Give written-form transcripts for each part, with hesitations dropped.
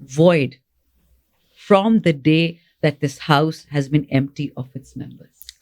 void from the day that this house has been empty of its members.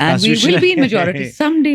and we will be in majority someday,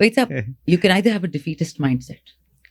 wait up, you can either have a defeatist mindset,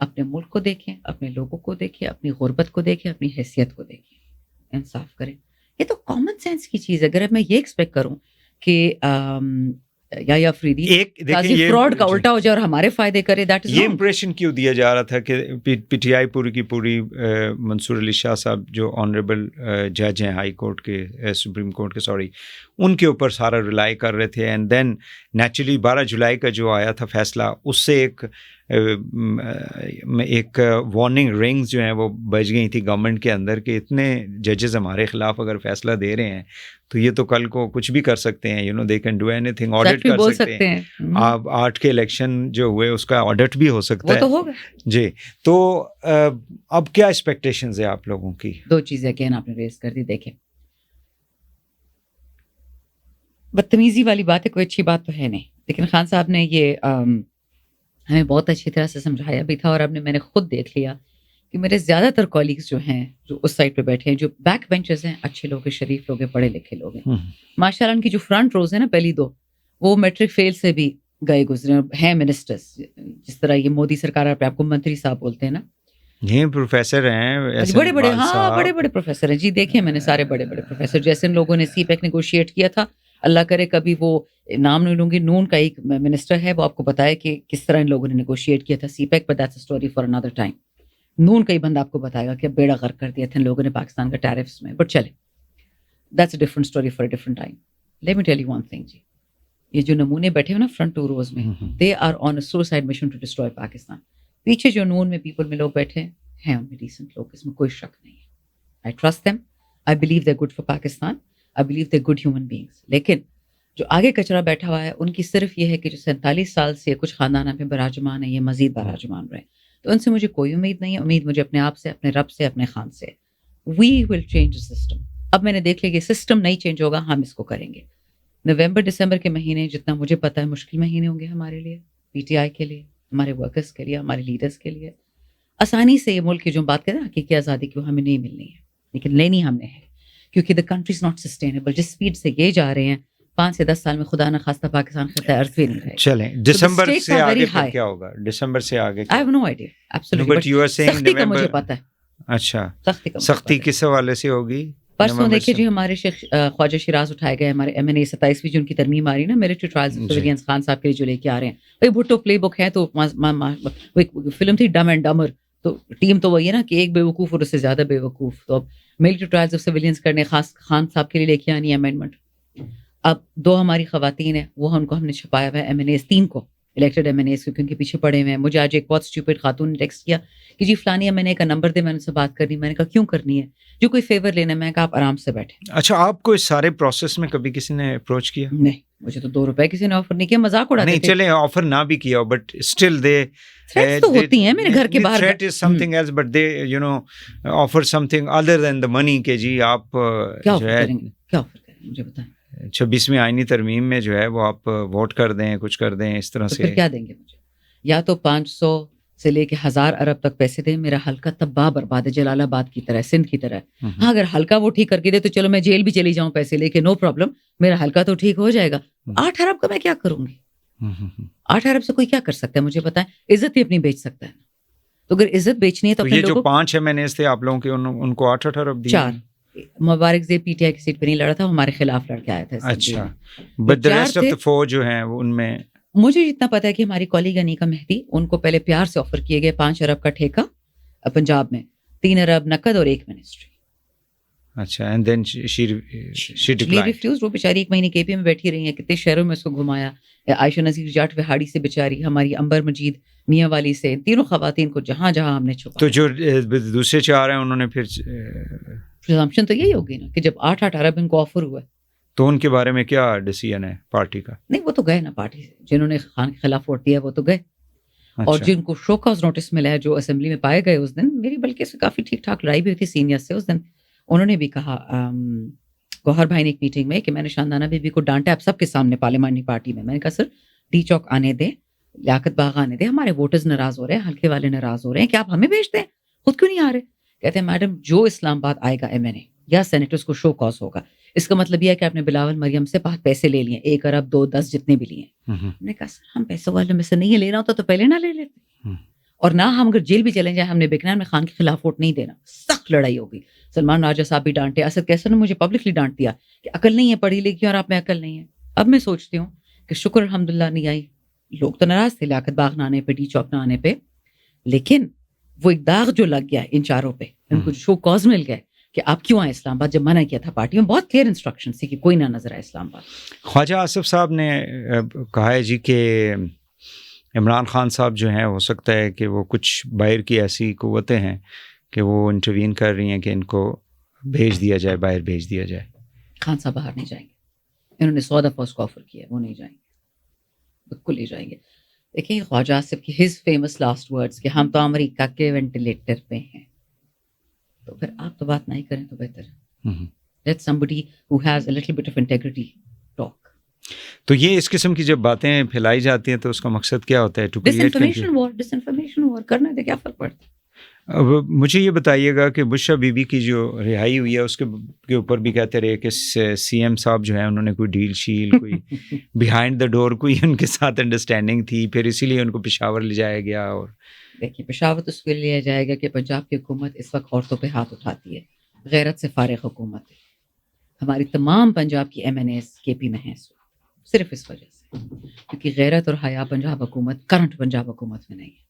اپنے ملک کو دیکھیں, اپنے لوگوں کو دیکھیں, اپنی غربت کو دیکھیں, اپنی حیثیت کو دیکھیں, انصاف کریں. یہ تو کامن سینس کی چیز ہے. اگر میں یہ ایکسپیکٹ کروں کہ یا فریدی فراڈ کا الٹا ہو جائے اور ہمارے فائدے کرے, دیٹ از یہ امپریشن کیوں دیا جا رہا تھا کہ پی ٹی آئی پوری کی پوری منصور علی شاہ صاحب جو آنریبل جج ہیں ہائی کورٹ کے, سپریم کورٹ کے, سوری, ان کے اوپر سارا ریلائی کر رہے تھے, اینڈ دین نیچرلی 12 جولائی کا جو آیا تھا فیصلہ, اس سے ایک وارننگ رنگز جو ہیں وہ بج گئی تھی گورنمنٹ کے اندر کہ اتنے ججز ہمارے خلاف اگر فیصلہ دے رہے ہیں تو یہ تو کل کو کچھ بھی کر سکتے ہیں, they can do any thing, audit کر سکتے ہیں. آپ 8 کے الیکشن جو ہوئے اس کا آڈٹ بھی ہو سکتا ہے, وہ تو ہوگا جی. تو اب کیا ایکسپیکٹیشنز ہیں آپ لوگوں کی؟ 2 چیزیں اگین آپ نے ریز کر دی. دیکھیں, بدتمیزی والی بات ہے, کوئی اچھی بات تو ہے نہیں, لیکن خان صاحب نے یہ ہمیں بہت اچھی طرح سے سمجھایا بھی تھا, اور اب میں نے خود دیکھ لیا کہ میرے زیادہ تر کولیگز جو ہیں جو اس سائڈ پہ بیٹھے ہیں, جو بیک بینچز ہیں, اچھے لوگ ہیں, شریف لوگ ہیں, پڑھے لکھے لوگ ہیں ماشاء اللہ. ان کی جو فرنٹ روز ہیں نا, پہلی 2 وہ میٹرک فیل سے بھی گئے گزرے ہیں منسٹرز, جس طرح یہ مودی سرکار آپ کو منتری صاحب بولتے ہیں نا, یہ پروفیسر ہیں بڑے بڑے, ہاں بڑے بڑے پروفیسر ہیں جی. دیکھیں میں نے سارے بڑے بڑے پروفیسر, جیسے ان لوگوں نے سی پیک نیگوشیٹ کیا تھا, اللہ کرے کبھی وہ نام نہیں لوں گی, نون کا ایک منسٹر ہے, وہ آپ کو بتایا کہ کس طرح ان لوگوں نے نیگوشیٹ کیا تھا CPEC, but that's a story for another time. Noon کا ہی بندہ آپ کو بتائے گا کہ بیڑا غرق کر دیا تھا ان لوگوں نے پاکستان کا ٹیرفس میں, بٹ چلے, that's a different story for a different time. Let me tell you one thing جی, یہ جو نمونے بیٹھے ہوئے نا فرنٹ 2 روز میں, they are on a suicide mission to destroy Pakistan. پیچھے جو نون میں پیپل میں لوگ بیٹھے ہیں ان میں ڈیسنٹ لوگ, اس میں کوئی شک نہیں ہے. I trust them, I believe they good for Pakistan, I believe they good human beings. لیکن جو آگے کچرا بیٹھا ہوا ہے ان کی صرف یہ ہے کہ جو 47 سال سے کچھ خاندان میں براجمان ہیں, یہ مزید براجمان رہے. تو ان سے مجھے کوئی امید نہیں ہے, امید مجھے اپنے آپ سے, اپنے رب سے, اپنے خان سے. وی ول چینج دا سسٹم. اب میں نے دیکھ لیا کہ سسٹم نہیں چینج ہوگا, ہم اس کو کریں گے. نومبر دسمبر کے مہینے جتنا مجھے پتا ہے مشکل مہینے ہوں گے ہمارے لیے, پی ٹی آئی کے لیے, ہمارے ورکرز کے لیے, ہمارے لیڈرز کے لیے. آسانی سے یہ ملک کی جو بات کریں حقیقی آزادی کی, ہمیں نہیں ملنی ہے, لیکن لینی ہم نے ہے, کیونکہ the country is not sustainable. جس اسپیڈ سے یہ جا رہے ہیں 5 سے 10 سال میں خدا نہ خواستہ پاکستان خطہ ارض بھی نہیں رہے. چلیں دسمبر سے آگے کیا ہوگا؟ دسمبر سے آگے I have no idea. Absolutely. But you are saying سختی کا مجھے پتا ہے. اچھا, سختی کس حوالے سے ہوگھی؟ پرسوں دیکھیے جی ہمارے شیخ خواجہ شیراز اٹھائے گئے, ہمارے ایم این اے 27ویں جو ان کی ترمیم آ رہی ہے نا military trials of civilians, Khan صاحب کے لیے جو لے کے آ رہے ہیں. بھائی بھٹو پلے بک ہے تو فلم تھی ڈم اینڈ ڈمر, تو ٹیم تو وہی ہے نا کہ ایک بے وقوف اور اس سے زیادہ بے وقوف. تو اب ملٹری ٹرائلز آف سویلینس کرنے خاص خان صاحب کے لیے لے کے آنی ہے امینڈمنٹ. اب 2 ہماری خواتین ہیں, وہ ان کو ہم نے چھپایا ہوا ہے ایم این ایز 3 کو, الیکٹڈ ایم این ایز کو, کیونکہ پیچھے پڑے ہوئے ہیں. مجھے آج ایک بہت اسٹوپڈ خاتون نے ٹیکسٹ کیا کہ جی فلانی ایم این اے کا نمبر دے, میں نے ان سے بات کرنی. میں نے کہا کیوں کرنی ہے, جو کوئی فیور لینا ہے. میں نے کہا آپ آرام سے بیٹھیں. اچھا, آپ کو اس سارے پروسیس میں کبھی کسی نے اپروچ کیا؟ نہیں, مجھے تو 2 روپے کسی نے آفر نہیں کیا, مذاق اڑاتے نہیں. چلیں آفر نہ بھی کیا, بٹ اسٹل دے تھریٹس تو ہوتی ہیں میرے گھر کے باہر. Threat is something else, but they you know offer something other than the money کہ جی آپ کیا آفر کریں گے, کیا آفر کریں گے مجھے بتائیں. 26ویں آئینی ترمیم میں جو ہے وہ آپ ووٹ کر دیں, کچھ کر دیں اس طرح سے. پھر کیا دیں گے مجھے؟ یا تو 500 سے لے کے 1000 ارب تک پیسے دیں, میرا حلقہ تباہ برباد ہے, جلال آباد کی طرح, سندھ کی طرح. ہاں اگر حلقہ وہ ٹھیک کر کے دے تو چلو میں جیل بھی چلی جاؤں پیسے لے کے, نو پرابلم, میرا حلقہ تو ٹھیک ہو جائے گا. 8 ارب کا میں کیا کروں گی؟ 8 ارب سے کوئی کیا کر سکتا ہے مجھے بتائیں. عزت بھی اپنی بیچ سکتا ہے, تو اگر عزت بیچنی ہے تو یہ جو 5 ایم این ایز تھے آپ لوگوں کے, ان کو 8 ارب دیے. 4 مبارک زیب پی ٹی آئی کی سیٹ پہ نہیں لڑا تھا, ہمارے خلاف لڑ کے آیا تھا. اچھا, but the rest of the 4 جو ہیں ان میں مجھے جتنا پتا ہے کہ ہماری کولیگ انیکا مہدی, ان کو پہلے پیار سے آفر کیے گئے 5 ارب کا ٹھیکہ پنجاب میں, 3 ارب نقد اور 1 منسٹری. اچھا, اینڈ دین شی ریفیوزڈ. وہ بیچاری 1 مہینے کے پی میں بیٹھی رہی ہیں, کتنے شہروں میں اس کو گھمایا. عائشہ نذیر جاٹ وہاڑی سے بیچاری, ہماری امبر مجید میاں والی سے, تینوں خواتین کو جہاں جہاں ہم نے چھپا. تو جو دوسرے 4 ہیں انہوں نے پھر پرزمپشن تو یہی ہوگی نا کہ جب 8 ارب ان کو آفر ہوا, تو ان کے بارے میں کیا ڈیسیژن ہے پارٹی کا؟ نہیں وہ تو گئے نا پارٹی سے, جنہوں نے خان کے خلاف ووٹ دیا وہ تو گئے. اور جن کو شو کاز نوٹس ملا ہے, جو اسمبلی میں پائے گئے اس دن, میری بلکہ سے کافی ٹھیک ٹھاک لڑائی بھی ہوئی تھی سینئر سے اس دن. انہوں نے بھی کہا گوہر بھائی نے ایک میٹنگ میں کہ میں نے شاندانہ بی بی کو ڈانٹا آپ سب کے سامنے پارلیمانی پارٹی میں. میں نے کہا سر ڈی چوک آنے دیں, لیاقت باغ آنے دیں, ہمارے ووٹرز ناراض ہو رہے ہیں, حلقے والے ناراض ہو رہے ہیں کہ آپ ہمیں بھیجتے ہیں, خود کیوں نہیں آ رہے. کہتے ہیں میڈم جو اسلام آباد آئے گا ایم این اے یا سینیٹرز کو شو کاز ہوگا, اس کا مطلب یہ ہے کہ آپ نے بلاول مریم سے پیسے لے لیے, 1 ارب 2 10 جتنے بھی لیے. میں نے کہا سر ہم پیسوں والے میں سے نہیں لینا ہوتا تو پہلے نہ لے لیتے. اور نہ ہم اگر جیل بھی چلیں جائیں, ہم نے بیکنان میں خان کے خلاف ووٹ نہیں دینا. سخت لڑائی ہوگی. سلمان راجہ صاحب بھی ڈانٹے, اسد کیسر نے مجھے پبلکلی ڈانٹ دیا کہ عقل نہیں ہے, پڑھی لکھی اور آپ میں عقل نہیں ہے. اب میں سوچتی ہوں کہ شکر الحمدللہ نہیں آئی. لوگ تو ناراض تھے لیاقت باغ نہ آنے پہ, ڈی چوک نہ آنے پہ, لیکن وہ ایک داغ جو لگ گیا ان چاروں پہ, ان کو شو کاز مل گئے کہ آپ کیوں آئے اسلام آباد. جب منع کیا تھا پارٹی میں بہت کلیئر انسٹرکشن تھی کہ کوئی نہ نظر آئے اسلام آباد. خواجہ آصف صاحب نے کہا ہے جی کہ عمران خان صاحب جو ہیں ہو سکتا ہے کہ وہ کچھ باہر کی ایسی قوتیں ہیں کہ وہ انٹروین کر رہی ہیں کہ ان کو بھیج دیا جائے, باہر بھیج دیا جائے. خان صاحب باہر نہیں جائیں گے. انہوں نے 100 دفعہ اس کو آفر کیا, وہ نہیں جائیں گے, بالکل نہیں جائیں گے. دیکھیں خواجہ آصف کی ہز فیمس لاسٹ ورڈز کہ ہم تو امریکہ کے وینٹیلیٹر پہ ہیں. تو پھر آپ تو بات نہیں کریں تو بہتر ہے. Let somebody who has a little bit of integrity talk. تو یہ اس قسم کی جب باتیں پھیلائی جاتی ہیں تو اس کا مقصد کیا ہوتا ہے؟ ڈس انفارمیشن وار کرنے سے کیا فرق پڑتا ہے؟ اب مجھے یہ بتائیے گا کہ بشرا بی بی کی جو رہائی ہوئی ہے اس کے اوپر بھی کہتے رہے کہ سی ایم صاحب جو ہیں انہوں نے کوئی ڈیل شیل, کوئی بیہائنڈ دا ڈور کوئی ان کے ساتھ انڈرسٹینڈنگ تھی, پھر اسی لیے ان کو پشاور لے جایا گیا. اور دیکھیے پشاور تو اس کے لیے لیا جائے گا کہ پنجاب کی حکومت اس وقت عورتوں پہ ہاتھ اٹھاتی ہے, غیرت سے فارغ حکومت ہے. ہماری تمام پنجاب کی ایم این ایز کے پی میں ہیں صرف اس وجہ سے کیونکہ غیرت اور حیا پنجاب حکومت, کرنٹ پنجاب حکومت میں نہیں ہے.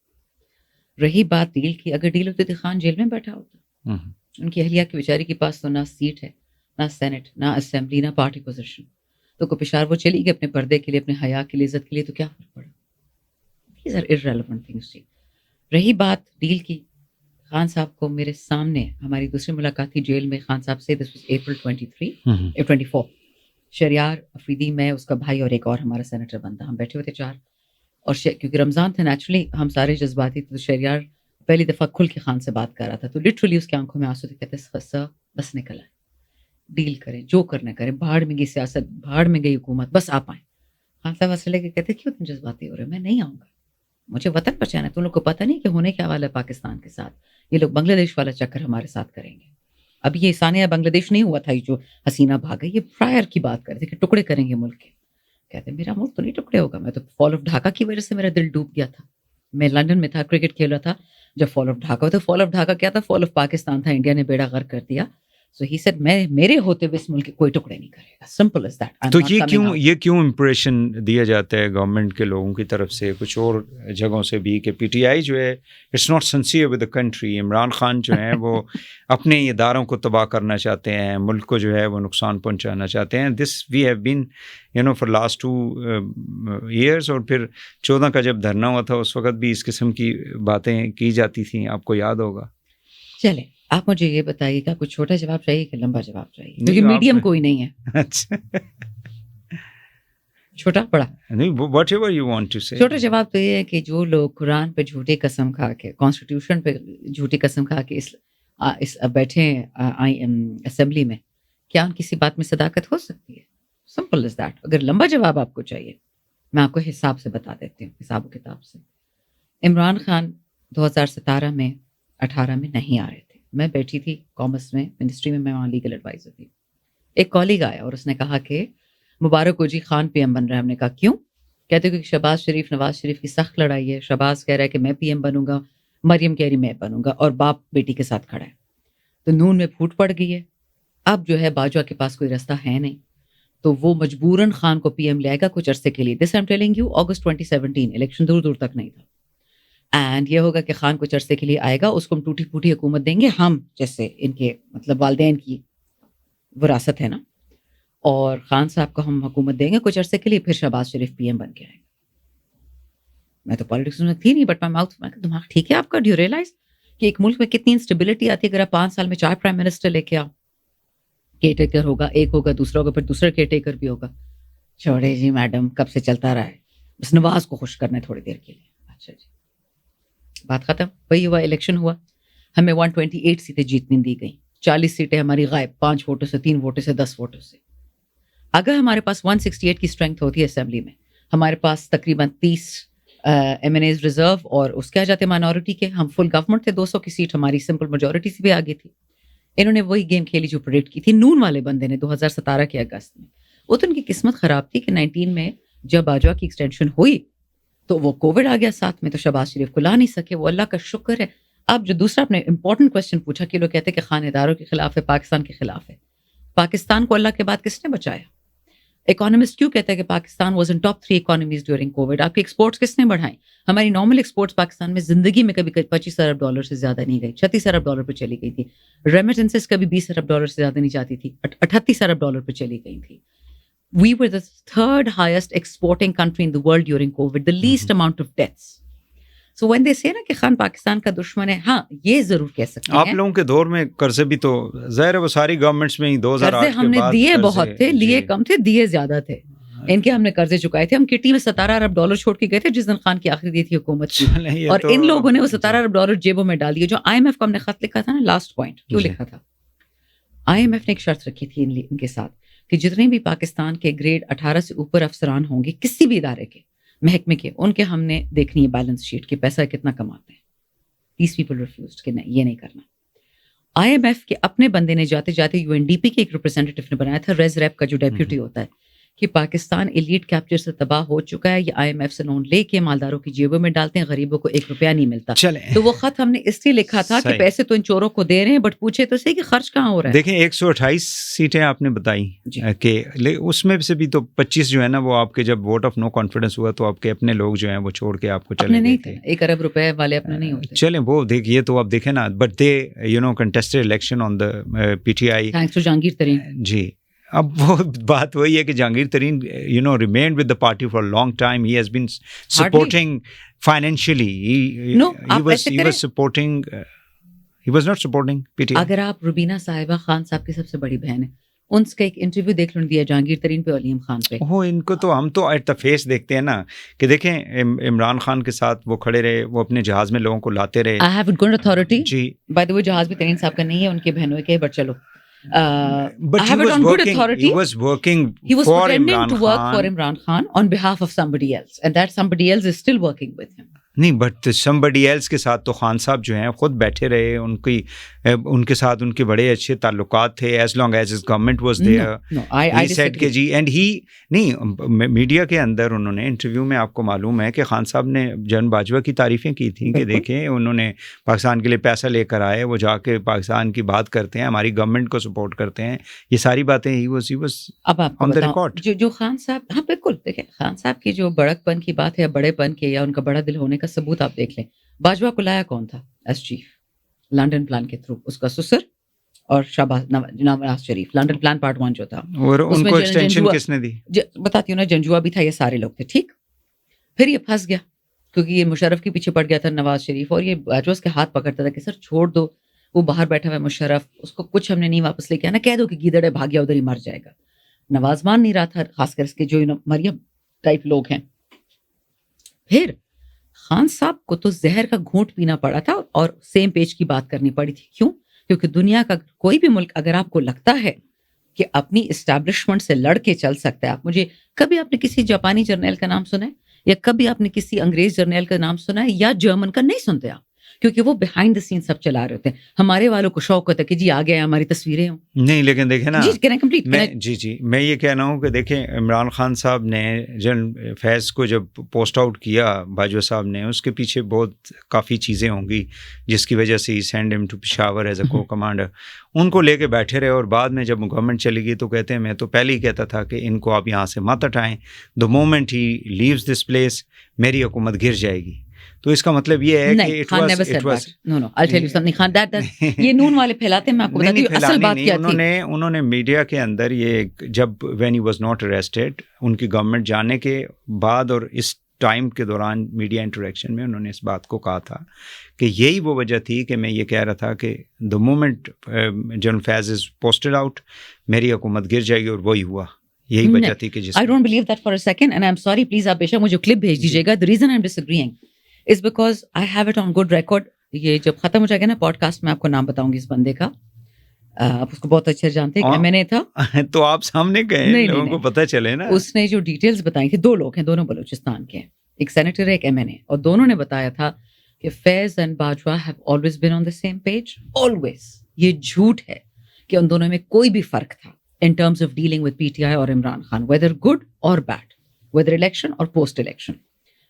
رہی بات ڈیل کی, اگر ڈیل ہوتی تو خان جیل میں بیٹھا ہوتا. ان کی اہلیہ کی بیچاری کے پاس تو نہ سیٹ ہے, نہ سینٹ, نہ اسمبلی, نہ پارٹی پوزیشن. تو کو پشاور وہ چلی گئی اپنے پردے کے لیے, اپنے حیا کے لیے, عزت کے لیے, تو کیا فرق پڑا؟ These are irrelevant things. رہی بات ڈیل کی, خان صاحب کو میرے سامنے ہماری دوسری ملاقات تھی جیل میں خان صاحب سے. This was April 24. Shehryar Afridi, میں, اس کا بھائی اور ایک اور ہمارا سینیٹر بندہ, ہم بیٹھے ہوئے تھے 4. اور کیونکہ رمضان تھا نیچرلی ہم سارے جذباتی تھے, تو شہریار پہلی دفعہ کھل کے خان سے بات کر رہا تھا. تو لٹرلی اس کی آنکھوں میں آنسو تھے, کہتے سر بس نکل آئے, ڈیل کریں, جو کرنا کریں, بھاڑ میں گئی سیاست, بھاڑ میں گئی حکومت, بس آپ آئیں. خان صاحب اصل لے کے کہتے کیوں تم جذباتی ہو رہے ہو؟ میں نہیں آؤں گا, مجھے وطن بچانا ہے. تم لوگ کو پتہ نہیں کہ ہونے کیا والا ہے پاکستان کے ساتھ. یہ لوگ بنگلہ دیش والا چکر ہمارے ساتھ کریں گے. اب یہ ثانیہ بنگلہ دیش نہیں ہوا تھا جو حسینہ بھاگ گئی, یہ پرائر کی بات کر رہے تھے کہ ٹکڑے کریں گے ملک کے. کہتے میرا ملک تو نہیں ٹکڑے ہوگا, میں تو فال آف ڈھاکہ کی وجہ سے میرا دل ڈوب گیا تھا. میں لندن میں تھا, کرکٹ کھیل رہا تھا جب فال آف ڈھاکہ ہوا. تو فال آف ڈھاکہ کیا تھا؟ فال آف پاکستان تھا, انڈیا نے بیڑا غرق کر دیا. سو ہی سیڈ میں میرے ہوتے ہوئے اس ملک کے کوئی ٹکڑے نہیں کرے گا, سمپل از دیٹ. تو یہ کیوں امپریشن دیا جاتا ہے گورنمنٹ کے لوگوں کی طرف سے, کچھ اور جگہوں سے بھی, کہ پی ٹی آئی جو ہے it's not sincere with the country. Imran Khan جو ہیں وہ اپنے اداروں کو تباہ کرنا چاہتے ہیں, ملک کو جو ہے وہ نقصان پہنچانا چاہتے ہیں. This we have been for last 2 years. اور پھر 14 کا جب دھرنا ہوا تھا اس وقت بھی اس قسم کی باتیں کی جاتی تھیں, آپ کو یاد ہوگا. چلیں آپ مجھے یہ بتائیے کہ آپ کو چھوٹا جواب چاہیے کہ لمبا جواب چاہیے, کیونکہ میڈیم کوئی نہیں ہے. اچھا, چھوٹا بڑا نہیں, whatever you want to say. چھوٹا جواب تو یہ ہے کہ جو لوگ قرآن پہ جھوٹی قسم کھا کے, کانسٹیٹیوشن پہ جھوٹی قسم کھا کے اس بیٹھے ہیں اسمبلی میں, کیا ان کسی بات میں صداقت ہو سکتی ہے؟ Simple is that. اگر لمبا جواب آپ کو چاہیے میں آپ کو حساب سے بتا دیتی ہوں, حساب و کتاب سے. عمران خان 2017 میں 18 میں نہیں آ رہے تھے. میں بیٹھی تھی کامرس میں, منسٹری میں وہاں لیگل ایڈوائزر تھی. ایک کالیگ آیا اور اس نے کہا کہ مبارک ہو جی, خان پی ایم بن رہا ہے. ہم نے کہا کیوں؟ کہتے کہ شہباز شریف نواز شریف کی سخت لڑائی ہے. شہباز کہہ رہا ہے کہ میں پی ایم بنوں گا, مریم کہہ رہی میں بنوں گا, اور باپ بیٹی کے ساتھ کھڑا ہے. تو نون میں پھوٹ پڑ گئی ہے. اب جو ہے باجوہ کے پاس کوئی رستہ ہے نہیں, تو وہ مجبوراً خان کو پی ایم لے گا کچھ عرصے کے لیے. This I am telling you, August 2017, election دور تک نہیں تھا. اینڈ یہ ہوگا کہ خان کچھ عرصے کے لیے آئے گا, اس کو ہم ٹوٹی پھوٹی حکومت دیں گے, ہم جیسے ان کے مطلب والدین کی وراثت ہے نا, اور خان صاحب کو ہم حکومت دیں گے کچھ عرصے کے لیے, پھر شہباز شریف پی ایم بن کے آئے گا. میں تو پالیٹکس میں تھی نہیں, بٹ مائی ماؤتھ میں دماغ ٹھیک ہے آپ کا. ڈو یو ریئلائز کہ ایک ملک میں کتنی انسٹیبلٹی آتی ہے اگر آپ 5 سال میں 4 پرائم منسٹر لے کے آؤ. کیئر ٹیکر ہوگا, ایک ہوگا, دوسرا ہوگا, پھر دوسرا کیئر ٹیکر بھی ہوگا. چھوڑے جی میڈم, کب سے چلتا رہا ہے, بس نواز کو خوش کرنا ہے تھوڑی دیر کے لیے. اچھا جی, بات ختم. وہی ہوا, الیکشن ہوا, ہمیں 128 سیٹیں جیتنے دی گئیں. 40 سیٹیں ہماری غائب, 5 ووٹوں سے, 3 ووٹوں سے, 10 ووٹوں سے. اگر ہمارے پاس 168 کی اسٹرینتھ ہوتی ہے اسمبلی میں, ہمارے پاس تقریباً 30 ایم این ایز ریزرو اور اس کے آ جاتے مائنورٹی کے, ہم فل گورنمنٹ تھے. 200 کی سیٹ ہماری سمپل میجورٹی سے بھی آگے تھی. انہوں نے وہی گیم کھیلی جو پریڈکٹ کی تھی نون والے بندے نے 2017 کے اگست میں. وہ تو ان کی قسمت خراب تھی کہ 19 میں جب باجوہ کی ایکسٹینشن ہوئی تو وہ کووڈ آ گیا ساتھ میں, تو شہباز شریف کو لا نہیں سکے. وہ اللہ کا شکر ہے. اب جو دوسرا آپ نے امپورٹنٹ کوشچن پوچھا کہ لوگ کہتے ہیں کہ خانہ داروں کے خلاف ہے, پاکستان کے خلاف ہے. پاکستان کو اللہ کے بعد کس نے بچایا؟ اکانومسٹ کیوں کہتا ہے کہ Pakistan was in top 3 economies during Covid? آپ کی ایکسپورٹس کس نے بڑھائیں؟ ہماری نارمل ایکسپورٹس پاکستان میں زندگی میں کبھی $25 ارب سے زیادہ نہیں گئی, $36 ارب پہ چلی گئی تھی. ریمیٹنسز کبھی $20 ارب سے زیادہ نہیں جاتی تھی, $38 ارب پہ چلی گئی تھی. We were the third highest exporting country in the world during COVID, the least amount of deaths. So when they say نا کہ خان پاکستان کا دشمن ہے, ہاں یہ ضرور کہہ سکتے ہیں. آپ لوگوں کے دور میں قرضے بھی تو ظاہر ہے وہ ساری گورنمنٹس میں ہی 2008 کے بعد قرضے ہم نے دیے بہت تھے, لیے کم تھے, دیے زیادہ تھے. ان کے ہم نے قرضے چکائے تھے. ہم کٹی میں $17 ارب چھوڑ کے گئے تھے جس دن خان کی آخری دی تھی حکومت کی, اور ان لوگوں نے وہ $17 ارب جیبوں میں ڈال دیے. جو IMF کو ہم نے خط لکھا تھا نا, لاسٹ پوائنٹ کیوں لکھا تھا, IMF نے ایک شرط رکھی تھی ان کے ساتھ کہ جتنے بھی پاکستان کے گریڈ 18 سے اوپر افسران ہوں گے کسی بھی ادارے کے, محکمے کے, ان کے ہم نے دیکھنی ہے بیلنس شیٹ کہ پیسہ کتنا کماتے ہیں. These people refused کہ نہیں, یہ نہیں کرنا. IMF کے اپنے بندے نے جاتے جاتے UNDP کے ایک ریپرزینٹیٹو نے بنایا تھا, ریز ریپ کا جو ڈیپیوٹی ہوتا ہے, کہ پاکستان ایلیٹ کیپچر سے تباہ ہو چکا ہے, یہ IMF سے لون لے کے مالداروں کی جیبوں میں ڈالتے ہیں, غریبوں کو $1 نہیں ملتا. تو وہ خط ہم نے اس لیے لکھا تھا کہ پیسے تو ان چوروں کو دے رہے ہیں, بٹ پوچھے تو صحیح کہ خرچ کہاں ہو رہا ہے. دیکھیں 128 سیٹیں آپ نے بتائی کہ اس میں سے بھی تو 25 جو ہے نا وہ آپ کے جب ووٹ آف نو کانفیڈنس ہوا تو آپ کے اپنے لوگ جو ہیں وہ چھوڑ کے آپ کو چلے گئے تھے. $1 ارب والے اپنے نہیں ہوتے. چلیں وہ دیکھیے تو آپ دیکھیں نا, but they contested election on the PTI. Thanks to Jahangir Tareen. جی, اب وہ بات وہی ہے کہ جہانگیر ترین remained with the party for a long time. He has been supporting financially. He was supporting. He was not supporting PTI. اگر آپ روبینہ صاحبہ خان صاحب کی سب سے بڑی بہن ہے, ان کا ایک انٹرویو دیکھ لوں دیا جہانگیر ترین پہ, علیم خان پہ. ان کو تو ہم تو ایٹ دا فیس دیکھتے ہیں نا, کہ دیکھیں عمران خان کے ساتھ وہ کھڑے رہے, وہ اپنے جہاز میں لوگوں کو لاتے رہے. I have good authority. G, by the way جہاز بھی ترین صاحب کا نہیں ہے, ان کے بہنوں کے, بٹ چلو. But he was working He was for pretending Imran to work Khan. for Imran Khan on behalf of somebody else, and that somebody else is still working with him. نہیں, بٹ somebody else کے ساتھ تو خان صاحب جو ہیں خود بیٹھے رہے, ان کے ساتھ ان کے بڑے اچھے تعلقات تھے, as long as his government was there. No, I said کہ جی, and he نہیں, میڈیا کے اندر انہوں نے انٹرویو میں آپ کو معلوم ہے کہ خان صاحب نے جن باجوہ کی تعریفیں کی تھیں کہ دیکھیں انہوں نے پاکستان کے لیے پیسہ لے کر آئے, وہ جا کے پاکستان کی بات کرتے ہیں, ہماری گورنمنٹ کو سپورٹ کرتے ہیں, یہ ساری باتیں he was اب آپ on the record. جو خان صاحب, ہاں بالکل, دیکھیں خان صاحب کی جو بڑک پن کی بات ہے, یا بڑے پن کے, یا ان کا بڑا دل ہونے کا ثبوت آپ دیکھ لیں. باجوہ کو لایا کون تھا ایز چیف؟ لنڈن پلان کے تھرو, اس کا سسر اور Nawaz Sharif. London plan part 1 جو تھا, اور ان کو ایکسٹینشن کس نے دی بتاتی ہوں نا, جنجوا بھی تھا, یہ سارے لوگ تھے. ٹھیک, پھر یہ پھنس گیا کیونکہ یہ مشرف کے پیچھے پڑ گیا تھا نواز شریف, اور یہ باجوہ اس کے ہاتھ پکڑتا تھا کہ سر چھوڑ دو, وہ باہر بیٹھا ہوا ہے مشرف, اس کو کچھ ہم نے نہیں واپس لے کے آنا, کہہ دو کہ گیدڑ بھاگ گیا ادھر ہی مر جائے گا. نواز مان نہیں رہا تھا, خاص کر اس کے جو مریم ٹائپ لوگ ہیں. پھر خان صاحب کو تو زہر کا گھونٹ پینا پڑا تھا اور سیم پیج کی بات کرنی پڑی تھی. کیوں؟ کیونکہ دنیا کا کوئی بھی ملک اگر آپ کو لگتا ہے کہ اپنی اسٹیبلشمنٹ سے لڑ کے چل سکتا ہے, کبھی آپ نے کسی جاپانی جرنیل کا نام سنا ہے, یا کبھی آپ نے کسی انگریز جرنیل کا نام سنا ہے, یا جرمن کا نہیں سنتے آپ, کیونکہ وہ بیہائنڈ دا سین سب چلا رہے ہوتے ہیں. ہمارے والوں کو شوق ہوتا ہے کہ جی آ گئے ہماری تصویریں ہوں. نہیں, لیکن دیکھیں نا, جی میں یہ کہنا ہوں کہ دیکھیں عمران خان صاحب نے جنرل فیض کو جب پوسٹ آؤٹ کیا باجوہ صاحب نے, اس کے پیچھے بہت کافی چیزیں ہوں گی جس کی وجہ سے سینڈ ہم ٹو پشاور ایز اے کو کمانڈر. ان کو لے کے بیٹھے رہے, اور بعد میں جب گورنمنٹ چلی گئی تو کہتے ہیں میں تو پہلے ہی کہتا تھا کہ ان کو آپ یہاں سے مت ہٹائیں, the moment he leaves this place میری حکومت گر جائے گی. تو اس کا مطلب یہ ہے کہ یہ نون والے پھیلاتے ہیں. میں آپ کو بتاتی ہوں اصل بات کیا تھی. انہوں نے میڈیا کے اندر یہ جب when he was not arrested, ان کی گورنمنٹ جانے کے بعد اور اس ٹائم کے دوران میڈیا انٹریکشن میں انہوں نے اس بات کو کہا تھا کہ یہی وہ وجہ تھی کہ میں یہ کہہ رہا تھا کہ the moment general Faiz is posted out میری حکومت گر جائے گی, اور وہی ہوا. یہی وجہ تھی کہ I don't believe that for a second, and I'm sorry, please آپ بے شک مجھے کلپ بھیج دیجیے گا. The reason I'm disagreeing is because I have it on good record. یہ جب ختم ہو جائے گا نا پوڈ کاسٹ میں آپ کو نام بتاؤں گی اس بندے کا, آپ اس کو بہت اچھے جانتے ہیں. MNA تھا تو آپ سامنے گئے, لوگوں کو پتہ چلے نا. اس نے جو ڈیٹیلز بتائی تھی, 2 لوگ ہیں, دونوں بلوچستان کے, ایک سینیٹر ہے ایک MNA, اور دونوں نے بتایا تھا کہ Faiz and Bajwa have always been on the same page, always. یہ جھوٹ ہے کہ ان دونوں میں کوئی بھی فرق تھا in terms of dealing with PTI or Imran Khan, whether good or bad, whether election or post election.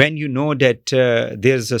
When you know that there's a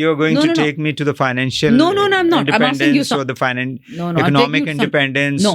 you're going No, to no, no. take me to the financial No, I'm not. I'm asking you independence some- or the No, I'm economic taking you some- independence, No,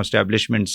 establishments,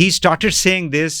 he started saying this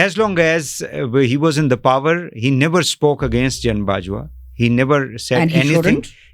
As long as he was in the power, he never spoke against Jan Bajwa. He never said And he anything. shouldn't.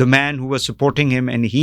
the man who was supporting him, and he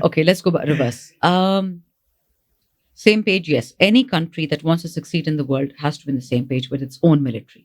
Okay, let's go reverse. Same page, yes. Any country that wants to succeed in the world has to be on the same page with its own military.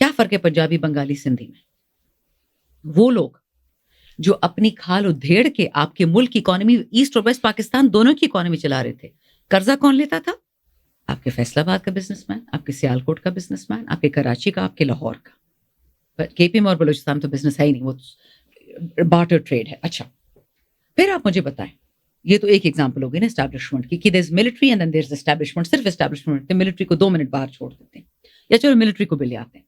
کیا فرق ہے پنجابی بنگالی سندھی میں؟ وہ لوگ جو اپنی کھال ادھیڑ کے آپ کے ملک کی اکانومی، ایسٹ اور ویسٹ پاکستان دونوں کی اکانومی چلا رہے تھے، قرضہ کون لیتا تھا؟ آپ کے فیصل آباد کا بزنس مین، آپ کے سیالکوٹ کا بزنس مین، آپ کے کراچی کا، آپ کے لاہور کا. کے پی میں اور بلوچستان تو بزنس ہے ہی نہیں، وہ بارٹر ٹریڈ ہے. اچھا پھر آپ مجھے بتائیں، یہ تو ایک ایگزامپل ہوگی نا اسٹیبلشمنٹ کی، کہ there is military and then there is establishment. صرف اسٹیبلشمنٹ، ملٹری کو 2 منٹ باہر چھوڑ دیتے ہیں، یا چلو ملٹری کو بھی لے آتے ہیں.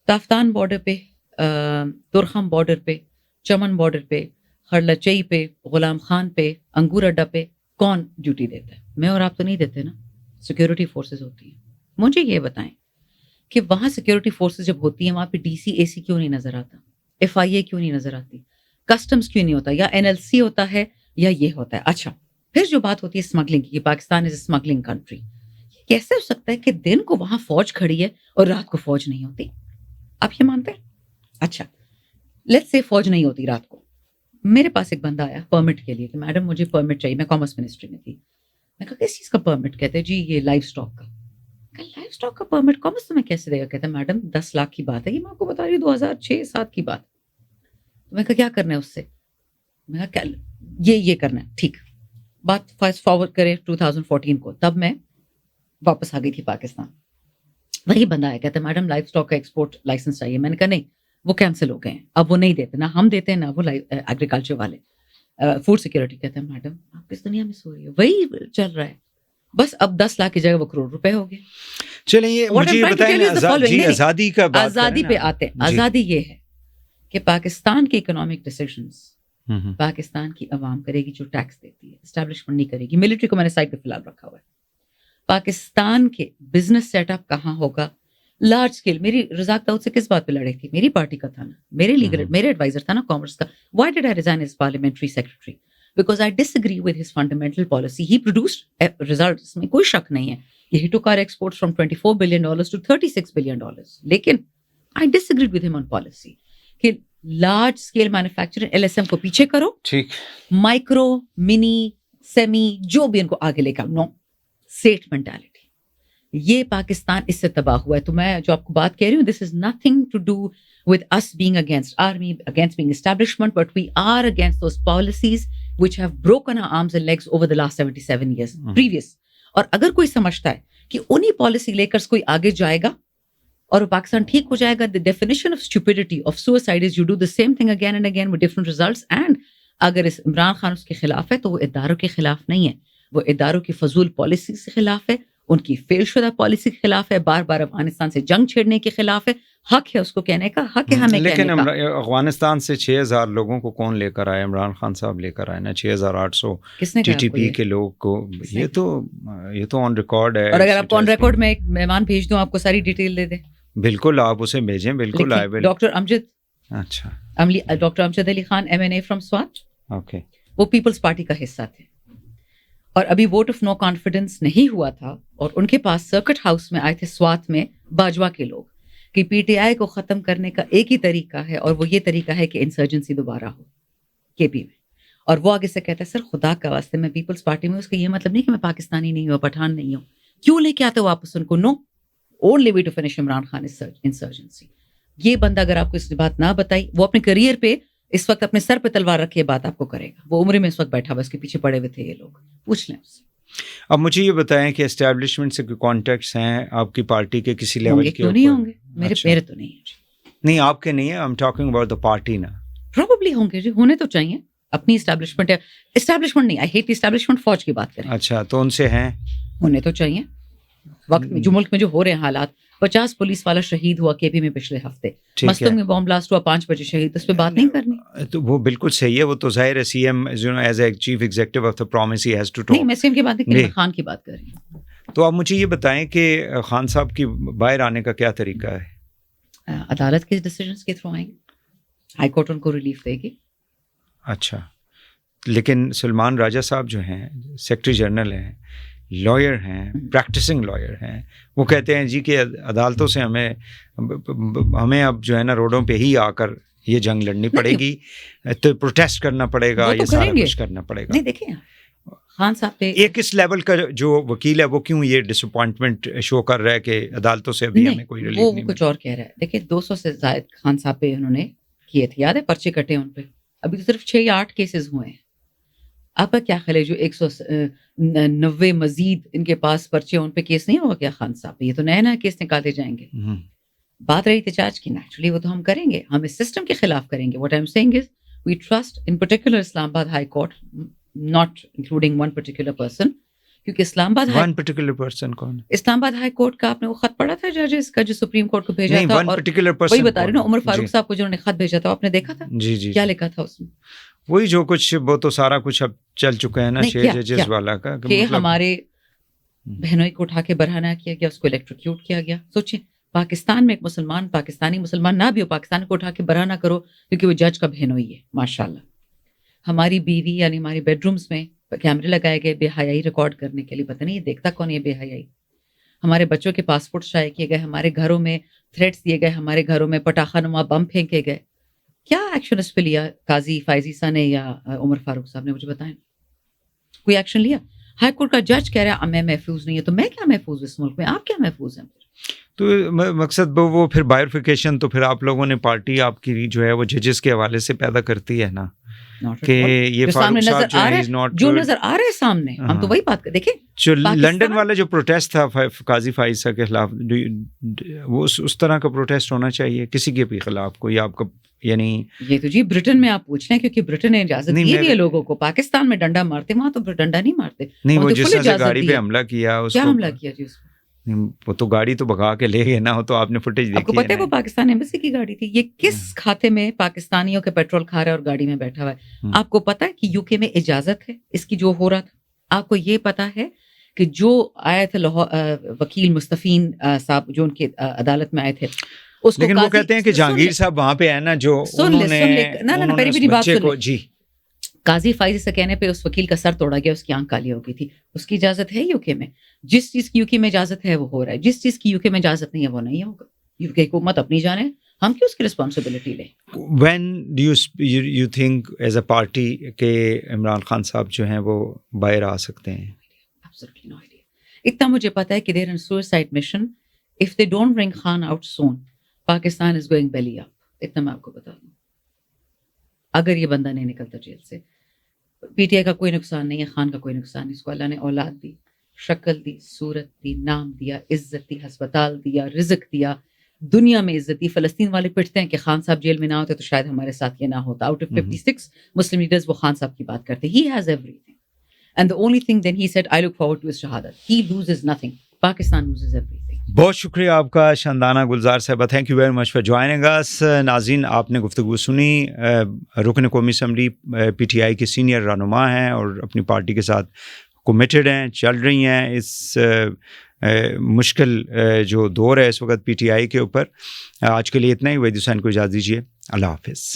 تافتان بارڈر پہ، ترخم بارڈر پہ، چمن بارڈر پہ، خرلچئی پہ، غلام خان پہ، انگور اڈا پہ کون ڈیوٹی دیتا ہے؟ میں اور آپ تو نہیں دیتے نا، سیکیورٹی فورسز ہوتی ہیں. مجھے یہ بتائیں کہ وہاں سیکیورٹی فورسز جب ہوتی ہیں وہاں پہ ڈی سی اے سی کیوں نہیں نظر آتا؟ ایف آئی اے کیوں نہیں نظر آتی؟ کسٹمز کیوں نہیں ہوتا؟ یا این ایل سی ہوتا ہے یا یہ ہوتا ہے. اچھا پھر جو بات ہوتی ہے اسمگلنگ کی، کہ پاکستان از اے اسمگلنگ کنٹری، کیسے ہو سکتا ہے کہ دن کو وہاں فوج کھڑی ہے اور رات کو فوج نہیں ہوتی؟ آپ یہ مانتے ہیں؟ اچھا لیٹس سے فوج نہیں ہوتی رات کو. میرے پاس ایک بندہ آیا پرمٹ کے لیے کہ میڈم مجھے پرمٹ چاہیے، میں کامرس منسٹری میں تھی. میں کہا کس چیز کا پرمٹ؟ کہتے ہیں جی یہ لائف اسٹاک کا. لائف اسٹاک کا پرمٹ کامرس میں کیسے دے گا؟ کہتا ہے میڈم 10 لاکھ کی بات ہے، یہ میں آپ کو بتا رہی ہوں 2006-7 کی بات. میں کہا کیا کرنا ہے اس سے؟ میں کہا یہ کرنا ہے. ٹھیک، بات فاسٹ فارورڈ کرے 2014 کو، تب میں واپس آ گئی تھی پاکستان. وہی بندہ آیا کہتا ہے میڈم لائف اسٹاک کا ایکسپورٹ لائسنس چاہیے. میں نے کہا نہیں وہ کینسل ہو گئے ہیں، اب وہ نہیں دیتے، نہ ہم دیتے ہیں نہ وہ ایگریکلچر والے. فوڈ سیکورٹی کہتے ہیں میڈم آپ کس دنیا میں سو رہی ہے، وہی چل رہا ہے بس. اب 10 لاکھ کی جگہ وہ کروڑ روپے ہو گئے. چلیں یہ مجھے یہ بتائیں جی آزادی کا بات، آزادی پہ آتے ہیں. آزادی یہ ہے کہ پاکستان کے اکنامک ڈیسیژنز پاکستان کی عوام کرے گی جو ٹیکس دیتی ہے، اسٹیبلشمنٹ نہیں کرے گی. ملٹری کو میں نے سائڈ پہ فی الحال رکھا ہوا ہے. پاکستان کے بزنس سیٹ اپ کہاں ہوگا لارج اسکیل؟ میری رزاق داؤد سے کس بات پہ لڑائی تھی؟ میری پارٹی کا تھا نا، میرے لیگل میرے ایڈوائزر تھا نا کامرس کا. Why did I resign as parliamentary secretary? Because I disagree with his fundamental policy. He produced results میں کوئی شک نہیں ہے. He took our exports from $24 billion to $36 billion. لیکن آئی ڈس agreed with him on policy کہ large scale manufacturing LSM کو پیچھے کرو، ٹھیک، مائکرو منی سیمی جو بھی ان کو آگے لے کر نو سیٹ مینٹالٹی. یہ پاکستان اس سے تباہ ہوا ہے. تو میں جو آپ کو بات کہہ رہی ہوں، this is nothing to do with us being against army, against being establishment, but we are against those policies which have broken our arms and legs over the last 77 years previous. اور اگر کوئی سمجھتا ہے کہ انہی policy لے کر کوئی آگے جائے گا اور پاکستان ٹھیک ہو جائے گا، the definition of stupidity of suicide is you do the same thing again and again with different results. And اگر اس عمران خان اس کے خلاف ہے تو وہ اداروں کے خلاف نہیں ہے، وہ اداروں کی فضول پالیسی کے خلاف ہے، ان کی فیل شدہ پالیسی کے خلاف ہے، بار بار افغانستان سے جنگ چھیڑنے کے خلاف ہے. حق ہے اس کو کہنے کا، حق ہے ہمیں لیکن کہنے کا. افغانستان سے 6,000 لوگوں کو کون لے کر آیا؟ عمران خان صاحب لے کر آئے نا. 6,800 کس نے کہا TTP آپ کو کے لوگ کو. یہ تو آن ریکارڈ ہے. اور اگر آپ کو آن ریکارڈ میں ایک مہمان بھیج دوں، آپ کو ساری ڈیٹیل دے دیں. بالکل آپ اسے بھیجیں، بالکل آئے. ڈاکٹر امجد، اچھا doctor Amjad Ali Khan MNA from Swat, okay, وہ پیپلز پارٹی کا حصہ تھے اور ابھی ووٹ آف نو کانفیڈنس نہیں ہوا تھا اور ان کے پاس سرکٹ ہاؤس میں آئے تھے سوات میں باجوہ کے لوگ کہ PTI کو ختم کرنے کا ایک ہی طریقہ ہے اور وہ یہ طریقہ ہے کہ انسرجنسی دوبارہ ہو KP میں. اور وہ آگے سے کہتا ہے سر خدا کا واسطے میں پیپلز پارٹی میں، اس کا یہ مطلب نہیں کہ میں پاکستانی نہیں ہوں، پٹھان نہیں ہوں. کیوں لے کے آتے ہو واپس ان کو؟ No, only way to finish Imran Khan insurgency. یہ بندہ اگر آپ کو اس بات نہ بتائی، وہ اپنے کریئر پہ اس وقت اپنے سر پہ تلوار رکھ کے بات آپ کو کرے گا. وہ عمرے میں اس وقت بیٹھا ہوا، اس کے پیچھے پڑے ہوئے تھے یہ لوگ، پوچھ لیں اس سے. اب مجھے یہ بتائیں کہ اسٹیبلشمنٹ سے کوئی کانٹیکٹس ہیں آپ کی پارٹی کے کسی لیول کے؟ کیوں نہیں ہوں گے؟ میرے تو نہیں ہیں جی. نہیں آپ کے نہیں ہے، I'm talking about the party نا. پروبیبلی ہوں گے جی، ہونے تو چاہیے. اپنی اسٹیبلشمنٹ ہے، اسٹیبلشمنٹ نہیں، آئی ہیٹ اسٹیبلشمنٹ. فوج کی بات کریں. اچھا تو ان سے ہیں، ہونے تو چاہیے. وقت میں جو ملک میں جو ہو رہے ہیں حالات، 50 پولیس والا شہید ہوا KP میں پچھلے ہفتے، مستنگ میں بم بلاسٹ ہوا 5 بجے شہید، اس پہ بات نہیں کرنی. تو وہ بالکل صحیح ہے، وہ تو ظاہر ہے CM as a chief executive of the province he has to talk. نہیں میں CM کی بات نہیں، خان کی بات کر رہی ہوں. تو آپ مجھے یہ بتائیں کہ خان صاحب کی باہر آنے کا کیا طریقہ ہے؟ عدالت کے ڈیسیژنس کے تھرو آئیں گے، ہائی کورٹ ان کو ریلیف دے گی. اچھا، لیکن سلمان راجہ صاحب جو ہیں سیکرٹری جنرل ہیں، لائر ہیں، پریکٹسنگ لائر ہیں، وہ کہتے ہیں جی کہ عدالتوں سے ہمیں اب جو ہے نا روڈوں پہ ہی آ کر یہ جنگ لڑنی پڑے گی، تو پروٹیسٹ کرنا پڑے گا، یہ سارا کچھ کرنا پڑے گا. نہیں دیکھیں خان صاحب پہ ایک اس لیول کا جو وکیل ہے وہ کیوں یہ ڈس اپوائنٹمنٹ شو کر رہا ہے کہ عدالتوں سے ابھی ہمیں کوئی ریلیف وہ نہیں کچھ اور کہہ رہا ہے. دیکھیں 200 سے زائد خان صاحب پہ انہوں نے کیے تھے, یاد ہے پرچے کٹے ان پہ, ابھی تو صرف 6 یا 8 کیسز ہوئے ہیں. آپ کا کیا خیال ہے جو 190 مزید ان کے پاس پرچے ان پہ کیس نہیں ہوگا کیا خان صاحب پہ؟ یہ تو نیا نیا کیس نکالے جائیں گے. بات رہی احتجاج کی, نیچرلی وہ تو ہم کریں گے, ہم اس سسٹم کے خلاف کریں گے. What I am seeing is we trust in particular Islamabad high court, not including one particular person, کیونکہ اسلام آباد ون پرٹیکولر پرسن کون؟ اسلام آباد ہائی کورٹ کا آپ نے وہ خط پڑھا تھا ججز کا جو سپریم کورٹ کو بھیجا نہیں, تھا, ون اور پرٹیکولر پرسن وہی بتا رہی ہوں نا, عمر فاروق صاحب کو جنہوں نے خط بھیجا تھا آپ نے دیکھا تھا جی جی کیا لکھا تھا اس میں؟ وہی جو کچھ وہ تو سارا کچھ اب چل چکا ہے نا 6 ججز والا کا, کہ ہمارے بہنوئی کو اٹھا کے برہنہ کیا گیا, اس کو الیکٹروکیوٹ کیا گیا. سوچیں پاکستان میں ایک مسلمان, پاکستانی مسلمان نہ بھی ہو, پاکستان کو اٹھا کے برہنہ کرو کیونکہ وہ جج کا بہنوئی ہے. ماشاءاللہ ہماری بیوی یعنی ہماری بیڈ رومز میں کیمرے لگائے گئے بے حیائی ریکارڈ کرنے کے لیے, پتہ نہیں یہ دیکھتا کون یہ بے حیائی. ہمارے بچوں کے پاسپورٹ شائع کیے گئے, ہمارے گھروں میں تھریٹس دیے گئے, ہمارے گھروں میں پٹاخہ نما بم پھینکے گئے. کیا ایکشن اس پہ لیا قاضی فائزیسا نے یا عمر فاروق صاحب نے؟ مجھے بتائیں, کوئی ایکشن لیا؟ ہائی کورٹ کا جج کہہ رہا ہے میں محفوظ نہیں ہے, تو میں کیا محفوظ اس ملک میں, آپ کیا محفوظ ہیں؟ تو مقصد وہ پھر بائیفیکیشن تو پھر آپ لوگوں نے پارٹی آپ کی جو ہے وہ ججز کے حوالے سے پیدا کرتی ہے نا, کہ یہ فاروق صاحب جو ہے جو نظر آ رہے سامنے, ہم تو وہی بات کر. دیکھیں جو لنڈن والا جو پروٹیسٹ تھا قاضی فائزہ کے خلاف, وہ اس طرح کا پروٹیسٹ ہونا چاہیے کسی کے بھی خلاف, کوئی آپ کا یعنی یہ تو جی برٹن میں آپ پوچھ لیں, کیونکہ برٹن نے اجازت دی ہوئی ہے لوگوں کو. پاکستان میں ڈنڈا مارتے, وہاں تو ڈنڈا نہیں مارتے. نہیں, وہ جس طرح سے گاڑی پہ حملہ کیا, اس کیا حملہ کیا جی اس کو؟ وہ تو گاڑی تو بھگا کے لے گئے نا, تو آپ نے فوٹیج دیکھی. آپ کو پتہ ہے وہ پاکستان ایمبیسی کی گاڑی تھی. یہ کس کھاتے میں پاکستانیوں کے پیٹرول کھا رہا ہے اور گاڑی میں بیٹھا ہوا ہے؟ آپ کو پتہ ہے کہ یو کے میں اجازت ہے اس کی جو ہو رہا تھا؟ آپ کو یہ پتہ ہے کہ جو آئے تھے وکیل مستفین صاحب جو ان کی عدالت میں آئے تھے, لیکن وہ کہتے ہیں کہ جہانگیر صاحب وہاں پہ ہے نا, جو بچے کو جی قاضی فائزی سے کہنے پہ اس وکیل کا سر توڑا گیا, اس کی آنکھ کالی ہو گئی تھی. اس کی اجازت ہے یو کے میں, جس چیز کی یو کے میں اجازت ہے وہ ہو رہا ہے, جس چیز کی یو کے میں اجازت نہیں ہے وہ نہیں ہوگا. یو کے حکومت اپنی جانے, ہم کیوں اس کی رسپانسبلٹی لیں؟ When do you think as a party کہ عمران خان صاحب جو ہیں وہ باہر آ سکتے ہیں؟ اتنا مجھے پتا ہے کہ they're in suicide mission, if they don't bring Khan out soon Pakistan is going belly up. اتنا میں آپ کو بتا دوں, اگر یہ بندہ نہیں نکلتا جیل سے. پی ٹی آئی کا کوئی نقصان نہیں ہے, خان کا کوئی نقصان نہیں. اس کو اللہ نے اولاد دی, شکل دی, صورت دی, نام دیا, عزت دی, ہسپتال دیا, رزق دیا, دنیا میں عزت دی. فلسطین والے پٹھتے ہیں کہ خان صاحب جیل میں نہ ہوتے تو شاید ہمارے ساتھ یہ نہ ہوتا. آؤٹ آف 56 مسلم لیڈرز وہ خان صاحب کی بات کرتے. He has every thing and the only thing then he said I look forward to his shahadat. He loses nothing. Pakistan loses everything. بہت شکریہ آپ کا شاندانہ گلزار صاحبہ, thank you very much for joining us. ناظرین, آپ نے گفتگو سنی, رکن قومی اسمبلی پی ٹی آئی کے سینئر رہنما ہیں اور اپنی پارٹی کے ساتھ کمیٹڈ ہیں, چل رہی ہیں اس مشکل جو دور ہے اس وقت پی ٹی آئی کے اوپر. آج کے لیے اتنا ہی. وحید حسین کو اجازت دیجیے, اللہ حافظ.